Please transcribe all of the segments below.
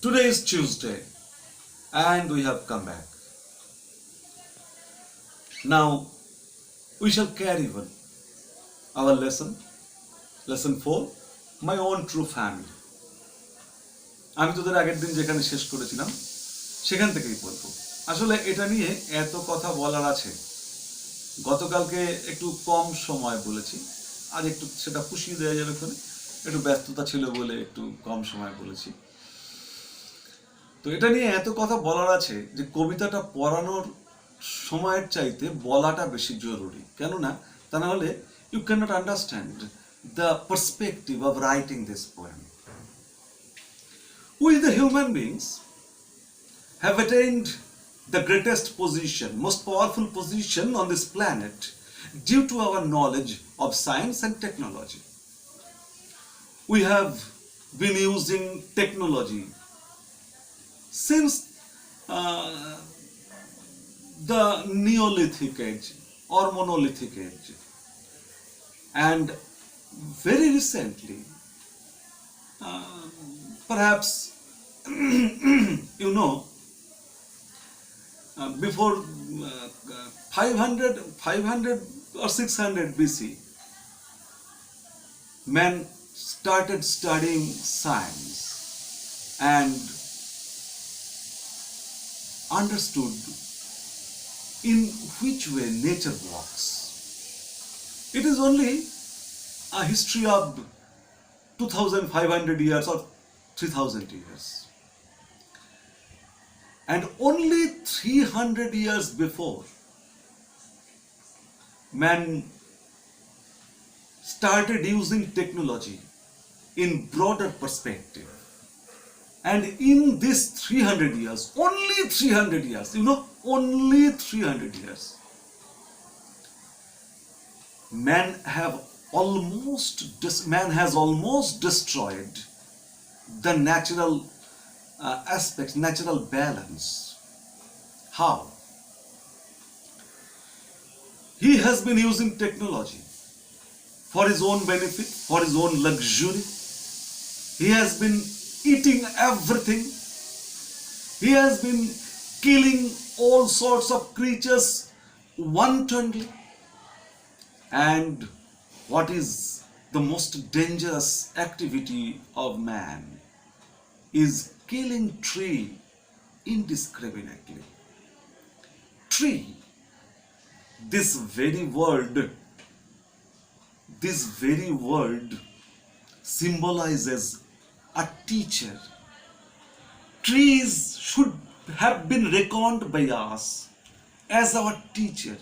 Today is Tuesday and we have come back. Now we shall carry on our lesson 4, my own true family. আমি তোদের আগের দিন যেখানে শেষ করেছিলাম সেখান থেকেই বলবো। আসলে এটা নিয়ে এত কথা বলার আছে, গতকালকে একটু কম সময় বলেছি, আজ একটু সেটা পুষিয়ে দেওয়া যাবে, একটু ব্যস্ততা ছিল বলে একটু কম সময় বলেছি। তো এটা নিয়ে এত কথা বলার আছে যে কবিতাটা পড়ানোর সময়ের চাইতে বলাটা বেশি জরুরি, কেননা তা না হলে you can not understand the perspective of writing this poem. We the human beings have attained the greatest position, most powerful position on this planet due to our knowledge of science and technology. We have been using technology since the Neolithic age or Monolithic age, and very recently, perhaps you know, before 500 or 600 BC, man started studying science and understood in which way nature works. It is only a history of 2500 years or 3000 years. And only 300 years before, man started using technology in broader perspective. And in this 300 years, only 300 years, only 300 years, man has almost destroyed the natural aspects, natural balance. How? He has been using technology for his own benefit, for his own luxury. He has been eating everything. He has been killing all sorts of creatures wantonly. And what is the most dangerous activity of man is killing tree indiscriminately. Tree, this very word symbolizes a teacher. Trees should have been reckoned by us as our teacher.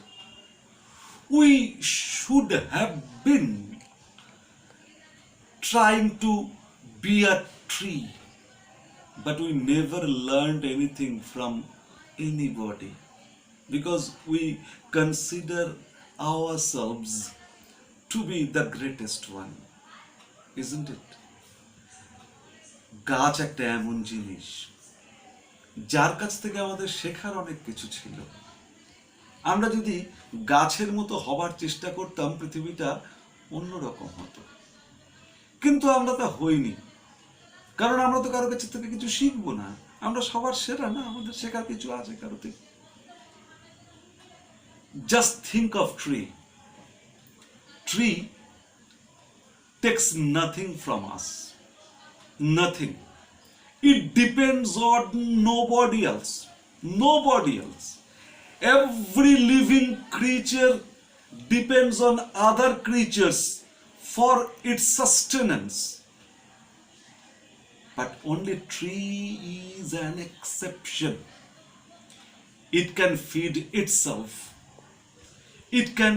We should have been trying to be a tree, but we never learned anything from anybody because we consider ourselves to be the greatest one, isn't it? গাছ একটা এমন জিনিস যার কাছ থেকে আমাদের শেখার অনেক কিছু ছিল। আমরা যদি গাছের মতো হবার চেষ্টা করতাম, পৃথিবীটা অন্যরকম হতো, কিন্তু আমরা তা হইনি, কারণ আমরা তো কারো কাছ থেকে কিছু শিখবো না। আমরা সবার সেরা না, আমাদের শেখার কিছু আছে কারো থেকে। Just think of tree takes nothing from us, nothing. It depends on nobody else. Every living creature depends on other creatures for its sustenance. But only tree is an exception. It can feed itself. It can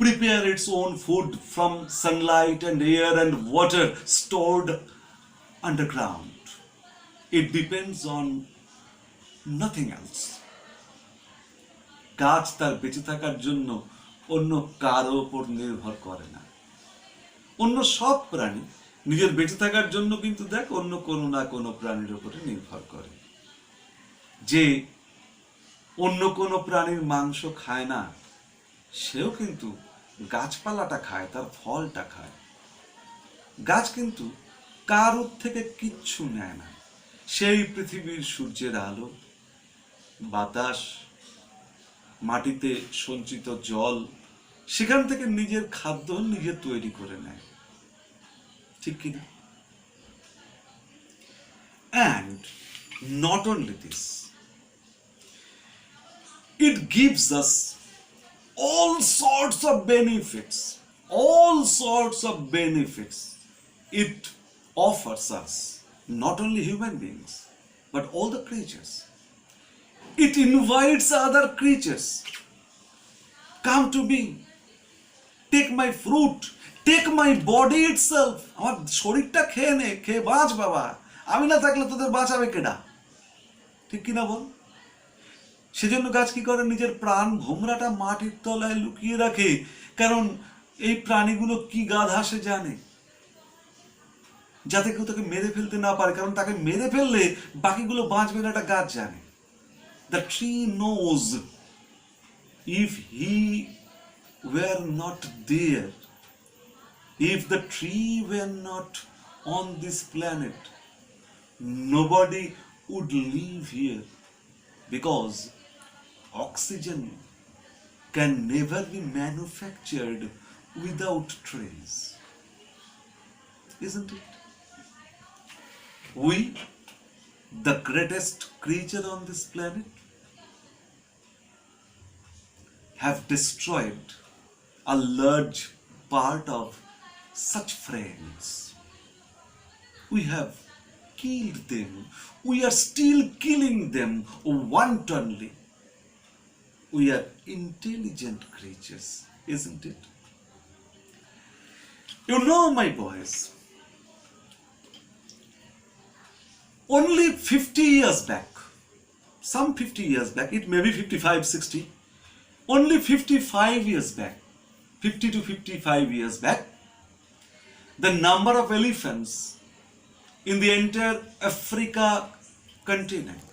prepare its own food from sunlight and air and water stored underground. It depends on nothing else. গাছ তার বেঁচে থাকার জন্য অন্য কারো উপর নির্ভর করে না। অন্য সব প্রাণী নিজের বেঁচে থাকার জন্য কিন্তু অন্য কোনো না কোনো প্রাণীর উপরে নির্ভর করে। যে অন্য কোনো প্রাণীর মাংস খায় না, সেও কিন্তু গাছপালাটা খায়, তার ফলটা খায়। গাছ কিন্তু কারোর থেকে কিচ্ছু নেয় না। সেই পৃথিবীর সূর্যের আলো, বাতাস, মাটিতে সঞ্চিত জল, সেখান থেকে নিজের খাদ্য নিজে তৈরি করে নেয়, ঠিক কিনা? And not only this, it gives us all sorts of benefits, all sorts of benefits it offers us, not only human beings but all the creatures. It invites other creatures, come to me, take my fruit, take my body itself. আমার শরীরটা খেয়ে নে, খেয়ে বাঁচ বাবা, আমি না থাকলে তোদের বাঁচাবে কেডা, ঠিক কিনা বল? সেজন্য গাছ কি করে, নিজের প্রাণ ভোমরাটা মাটির তলায় লুকিয়ে রাখে, কারণ এই প্রাণীগুলো কি গাধা সে জানে, যাতে কেউ তাকে মেরে ফেলতে না পারে, কারণ তাকে মেরে ফেললে বাকিগুলো বাঁচবে না, একটা গাছ জানে। The tree knows if he were not there, if the tree were not on this planet, nobody would live here, because oxygen can never be manufactured without trees, isn't it? We, the greatest creature on this planet, have destroyed a large part of such friends. We have killed them. We are still killing them wantonly. We are intelligent creatures, isn't it? You know, my boys, only 50 years back, some 50 years back, it may be 55, 60, only 55 years back, 50 to 55 years back, the number of elephants in the entire Africa continent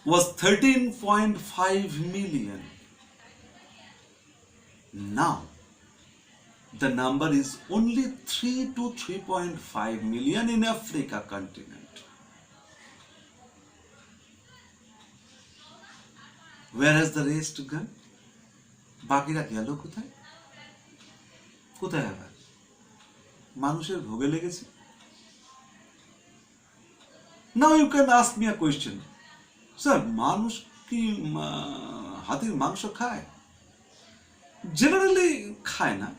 was 13.5 million. Now, the number is only 3 to 3.5 million in Africa continent. Where has the rest gone? বাকিরা গেল কোথায়? কোথায় আবার? মানুষের ভোগে লেগেছে? Now you can ask me a question. Sir, মানুষ কি হাতির মাংস খায়? Generally খায় না।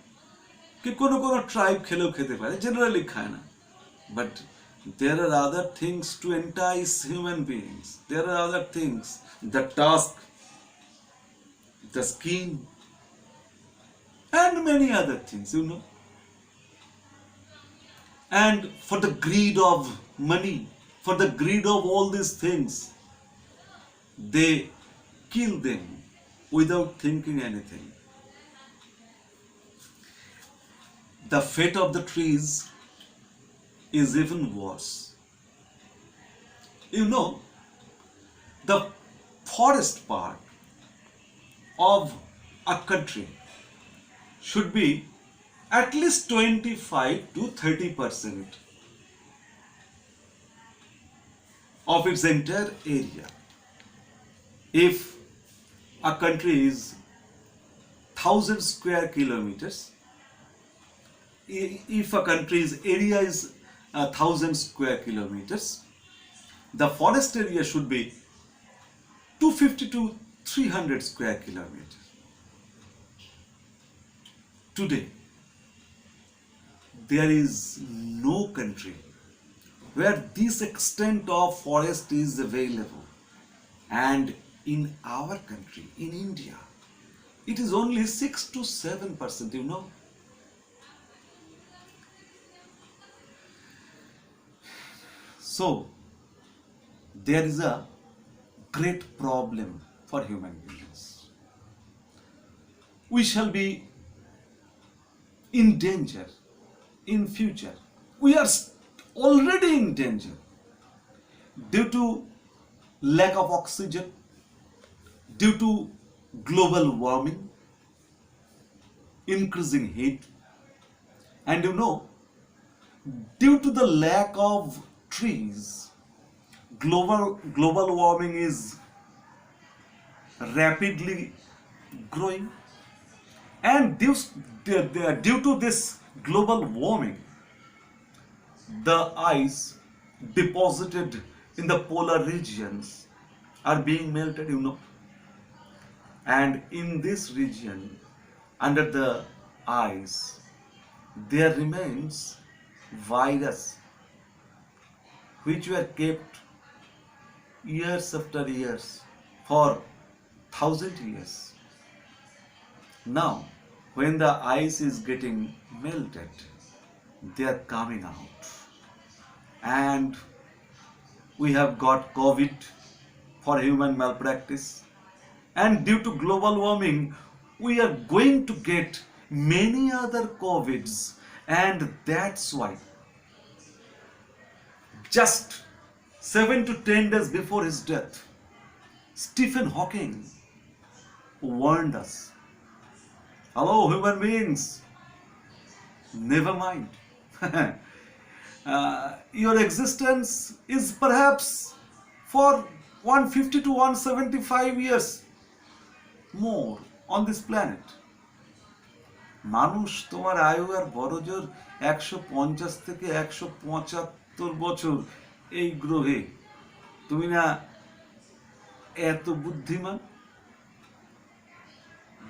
कि কোনো কোনো ট্রাইব খেলেও খেতে পারে, জেনারেলি খায় না। But there are other things to entice human beings. There are other things, the tusk, the skin, and many other things, you know. And for the greed of money, for the greed of all these things, they kill them without thinking anything. The fate of the trees is even worse. You know, the forest part of a country should be at least 25 to 30% of its entire area. If a country is 1,000 square kilometers, if a country's area is 1,000 square kilometers, the forest area should be 250 to 300 square kilometers. Today, there is no country where this extent of forest is available. And in our country, in India, it is only 6 to 7%, you know. So, there is a great problem for human beings. We shall be in danger in future. We are already in danger due to lack of oxygen, due to global warming, increasing heat. And you know, Due to the lack of trees, global warming is rapidly growing, and due to this global warming, the ice deposited in the polar regions are being melted, and in this region, under the ice, there remains virus which were kept years after years for 1,000 years. Now, when the ice is getting melted, they are coming out, and we have got COVID for human malpractice, and due to global warming, we are going to get many other COVIDs, and that's why just 7 to 10 days before his death, Stephen Hawking warned us. Hello, human beings, never mind. Your existence is perhaps for 150 to 175 years more on this planet. মানুষ তোমার আয়ু আর বড় জোর 150 থেকে 175 বছর এই গ্রহে। তুমি না এত বুদ্ধিমান?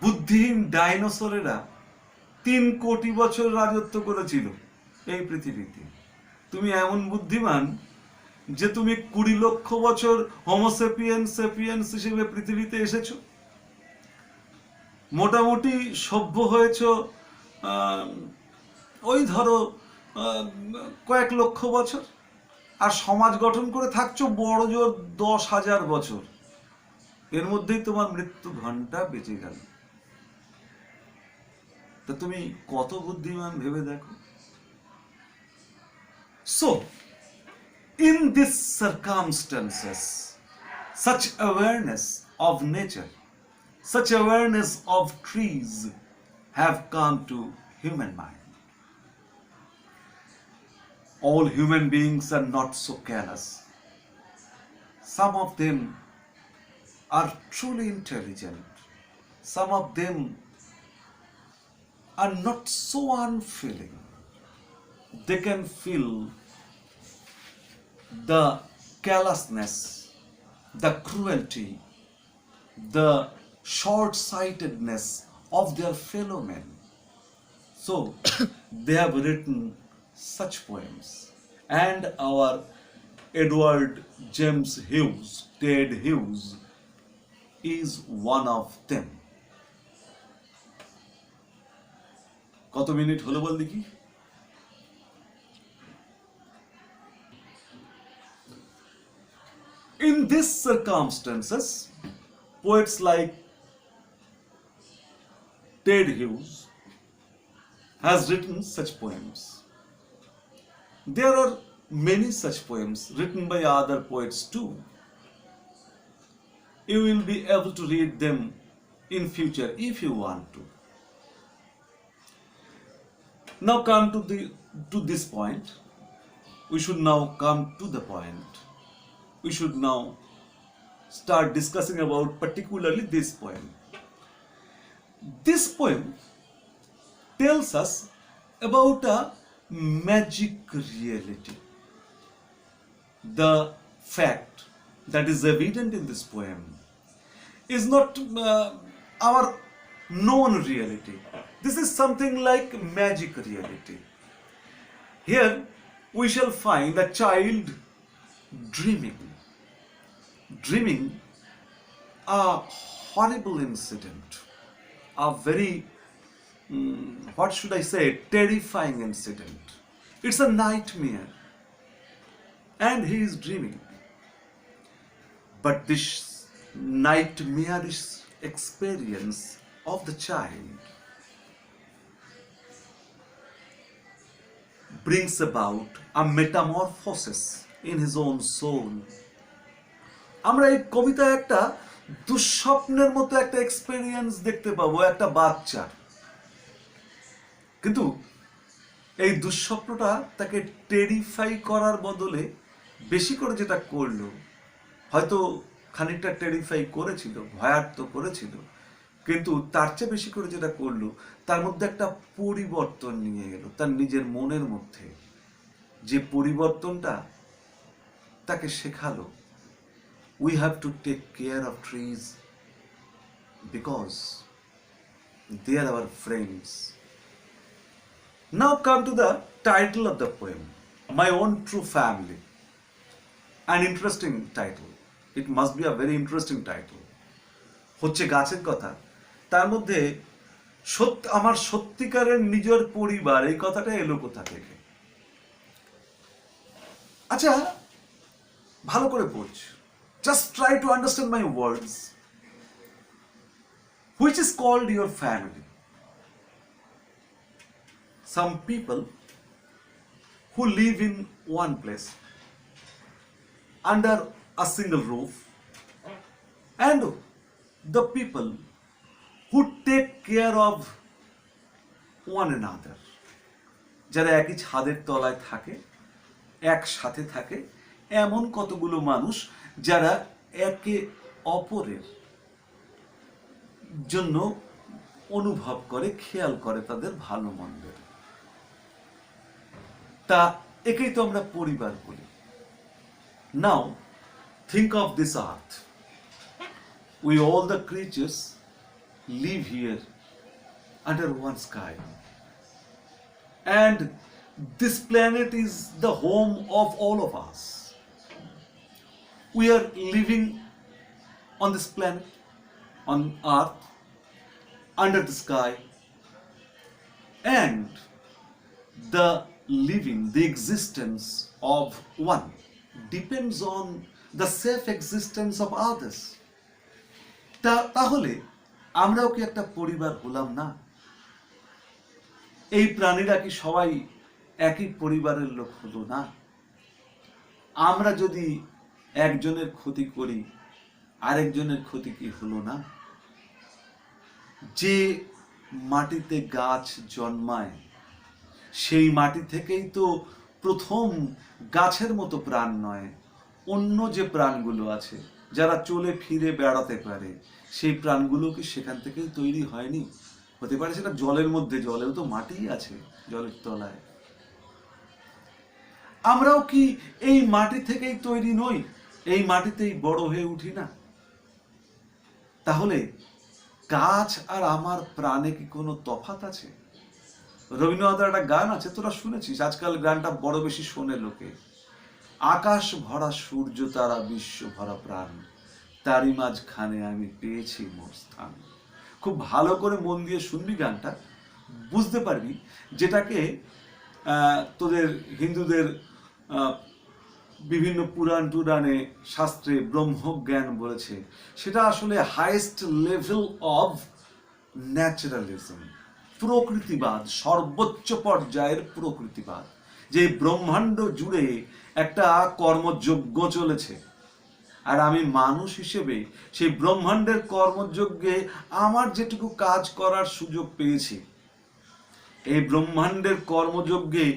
বুদ্ধিহীন ডাইনোসরেরা 3 কোটি বছর রাজত্ব করেছিল এই পৃথিবীতে। তুমি এমন বুদ্ধিমান যে তুমি 20 লক্ষ বছর হোমোসেপিয়েন্স হিসেবে পৃথিবীতে এসেছো, মোটামুটি সভ্য হয়েছ ওই ধরো কয়েক লক্ষ বছর, আর সমাজ গঠন করে থাকছো বড় জোর 10,000 বছর। এর মধ্যেই তোমার মৃত্যু ঘন্টা বেঁচে গেল। তা তুমি কত বুদ্ধিমান ভেবে দেখো। So, in these circumstances, such awareness of nature, such awareness of trees have come to human mind. All human beings are not so careless. Some of them are truly intelligent. Some of them are not so unfeeling. They can feel the carelessness, the cruelty, the short-sightedness of their fellow men. So they have written such poems, and our Edward James Hughes, Ted Hughes, is one of them. কত minute হলো বল দেখি? In these circumstances, poets like Ted Hughes has written such poems. There are many such poems written by other poets too. You will be able to read them in future if you want to. Now come to this point. We should now come to the point. We should now start discussing about particularly this poem. This poem tells us about a magic reality. The fact that is evident in this poem is not our known reality. This is something like magic reality. Here we shall find a child dreaming a horrible incident, a very what should I say, terrifying incident. It's a nightmare, and he is dreaming. But this nightmarish experience of the child brings about a metamorphosis in his own soul. আমরা এই কবিতায় একটা দুঃস্বপ্নের মতো একটা experience দেখতে পাবো একটা বাচ্চার, কিন্তু এই দুঃস্বপ্নটা তাকে টেরিফাই করার বদলে বেশি করে যেটা করলো, হয়তো খানিকটা টেরিফাই করেছিল, ভয়ার্ত করেছিল, কিন্তু তার চেয়ে বেশি করে যেটা করলো, তার মধ্যে একটা পরিবর্তন নিয়ে এলো তার নিজের মনের মধ্যে। যে পরিবর্তনটা তাকে শেখালো, we have to take care of trees because they are our friends. Now come to the title of the poem, My Own True Family. An interesting title. It must be a very interesting title. হচ্ছে গাছের কথা, তার মধ্যে আমার সত্যিকারের নিজের পরিবার, এই কথাটা এলো কোথা থেকে? আচ্ছা, ভালো করে পড়ছ, just try to understand my words. Which is called your family? Some people who live in one place under a single roof, and the people who take care of one another, যারা একই ছাদের তলায় থাকে, একসাথে থাকে, এমন কতগুলো মানুষ যারা একে অপরের জন্য অনুভব করে, খেয়াল করে তাদের ভালো মন্দের। তা একেই তো আমরা পরিবার বলি। নাও think of this earth. We all the creatures live here under one sky, and this planet is the home of all of us. We are living on this planet, on earth, under the sky, and the living, the existence of one depends on the safe existence of others. তাহলে আমরাও কি একটা পরিবার হলাম না? এই প্রাণীরা কি সবাই একই পরিবারের লোক হলো না? আমরা যদি একজনের ক্ষতি করি, আরেকজনের ক্ষতি কি হলো না? যে মাটিতে গাছ জন্মায়, সেই মাটি থেকেই তো প্রথম গাছের মতো প্রাণ নয়, অন্য যে প্রাণগুলো আছে যারা চলে ফিরে বেড়াতে পারে, সেই প্রাণগুলো কি সেখান থেকেই তৈরি হয়নি? হতে পারে সেটা জলের মধ্যে, জলেও তো মাটিই আছে, জলের তলায়। আমরাও কি এই মাটি থেকেই তৈরি নই? এই মাটিতেই বড় হয়ে উঠি না? তাহলে গাছ আর আমার প্রাণে কি কোনো তফাৎ আছে? রবীন্দ্রনাথের একটা গান আছে, তোরা শুনেছিস, আজকাল গানটা বড় বেশি শোনে লোকে। আকাশ ভরা সূর্য তারা, বিশ্ব ভরা প্রাণ, তারই মাঝখানে আমি পেয়েছি মোর স্থান। খুব ভালো করে মন দিয়ে শুনবি গানটা, বুঝতে পারবি যেটাকে তোদের হিন্দুদের বিভিন্ন পুরাণ টুরাণে শাস্ত্রে ব্রহ্মজ্ঞান বলেছে, সেটা আসলে হাইয়েস্ট লেভেল অফ ন্যাচারালিজম, প্রকৃতিবাদ, সর্বোচ্চ পর্যায়ের প্রকৃতিবাদ। যে ব্রহ্মাণ্ড জুড়ে একটা কর্মযজ্ঞ চলেছে, আর আমি মানুষ হিসেবে সেই ব্রহ্মাণ্ডের কর্মযজ্ঞে আমার যেটুকু কাজ করার সুযোগ পেয়েছি, এই ব্রহ্মাণ্ডের কর্মযজ্ঞে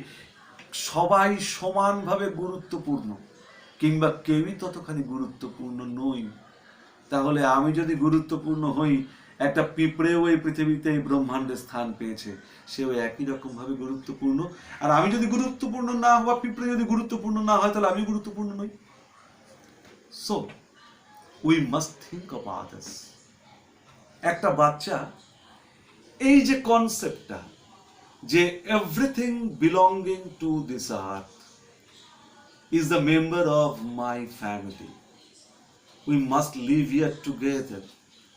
সবাই সমানভাবে গুরুত্বপূর্ণ, কিংবা কেউই ততখানি গুরুত্বপূর্ণ নই। তাহলে আমি যদি গুরুত্বপূর্ণ হই, একটা পিঁপড়েও এই পৃথিবীতে এই ব্রহ্মাণ্ডে স্থান পেয়েছে, সেও একই রকম ভাবে গুরুত্বপূর্ণ। আর আমি যদি গুরুত্বপূর্ণ না হওয়া, পিঁপড়ে যদি গুরুত্বপূর্ণ না হয়, তাহলে আমি গুরুত্বপূর্ণ নই। So we must think of others. একটা বাচ্চা এই যে কনসেপ্টটা, যে everything belonging to this earth is the member of my family, we must live here together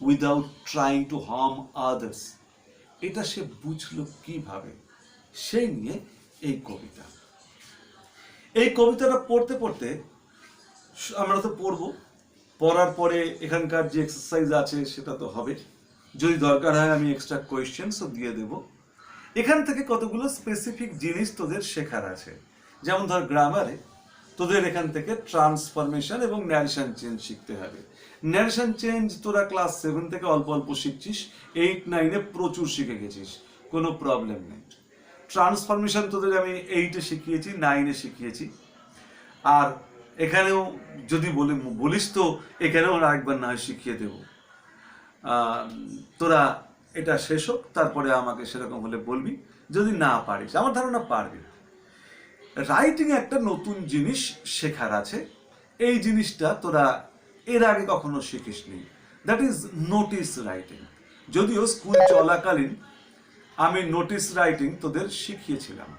without trying to harm others, এটা সে বুঝলো কিভাবে? সেই নিয়ে এই কবিতা। এই কবিতাটা পড়তে পড়তে আমরা তো পড়বো, পড়ার পরে এখানকার যে এক্সারসাইজ আছে সেটা তো হবে, যদি দরকার হয় আমি এক্সট্রা কোয়েশ্চেন্সও দিয়ে দেব। এখান থেকে কতগুলো স্পেসিফিক জিনিস তোদের শেখার আছে, যেমন ধর গ্রামারে তোদের এখান থেকে ট্রান্সফরমেশন এবং ন্যারেশন চেঞ্জ শিখতে হবে। ন্যারেশন চেঞ্জ তোরা ক্লাস 7 থেকে অল্প অল্প শিখছিস, 8, 9-এ প্রচুর শিখে গেছিস, কোনো প্রবলেম নেই। ট্রান্সফরমেশন তোদের আমি 8-এ শিখিয়েছি, 9-এ শিখিয়েছি। আর এখানেও যদি বলিস তো এখানেও আরেকবার না হয় শিখিয়ে দেব। তোরা এটা শেষ হোক, তারপরে আমাকে সেরকম হলে বলবি। যদি না পারিস, আমার ধারণা পারবি। রাইটিং একটা নতুন জিনিস শেখার আছে, এই জিনিসটা তোরা এর আগে কখনো শিখিসনি, দ্যাট ইজ নোটিস রাইটিং। যদিও স্কুল চলাকালীন আমি নোটিস রাইটিং তোদের শিখিয়েছিলাম,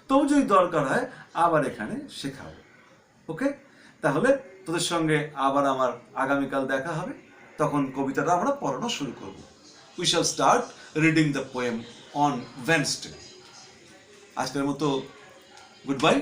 তবু যদি দরকার হয় আবার এখানে শেখাবো। ওকে, তাহলে তোদের সঙ্গে আবার আমার আগামীকাল দেখা হবে, তখন কবিতাটা আমরা পড়ানো শুরু করব। We shall start reading the poem on Wednesday. আজকের মতো গুড বাই।